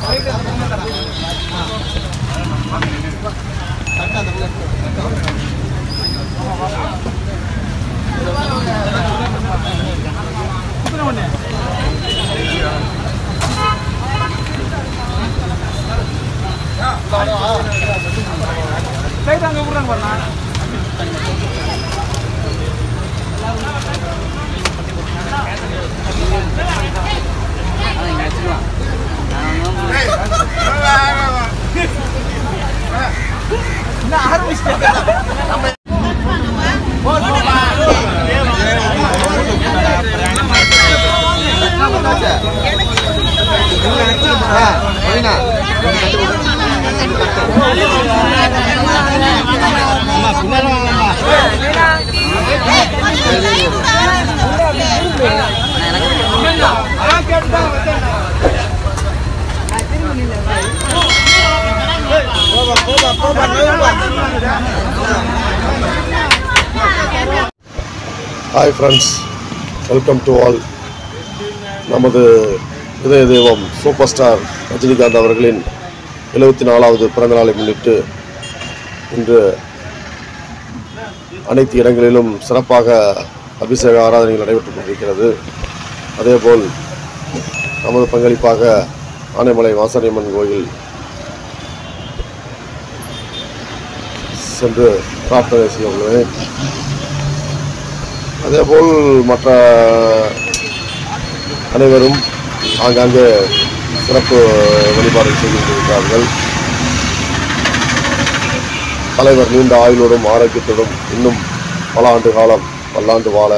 Hi friends, welcome to all. நமது இதய தெய்வம் சூப்பர் ஸ்டார் ரஜினிகாந்த் அவர்களின் 74வது பிறந்த நாளை முன்னிட்டு இன்று அனைத்து இடங்களிலும் சிறப்பாக அபிஷேக ஆராதனைகள் நடைபெற்றுக் கொண்டிருக்கிறது. அதேபோல் நமது பங்களிப்பாக ஆனைமலை வாசனியம்மன் கோயில் சென்று பிரார்த்தனை செய்ய உள்ளேன். அதேபோல் மற்ற அனைவரும் ஆங்காங்கே சிறப்பு வழிபாடு செய்து கொண்டிருக்கிறார்கள். தலைவர் நீண்ட ஆயுளோடும் ஆரோக்கியத்தோடும் இன்னும் பல ஆண்டு காலம் பல்லாண்டு வாழ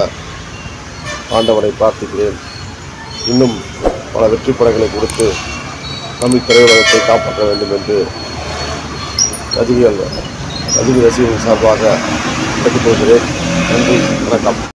ஆண்டவனை பிரார்த்திக்கிறேன். இன்னும் பல வெற்றி படங்களை கொடுத்து தமிழ் திரையுலகத்தை காப்பாற்ற வேண்டும் என்று ரஜினி ரசிகர்கள் சார்பாக கேட்டுக்கொள்கிறேன். நன்றி, வணக்கம்.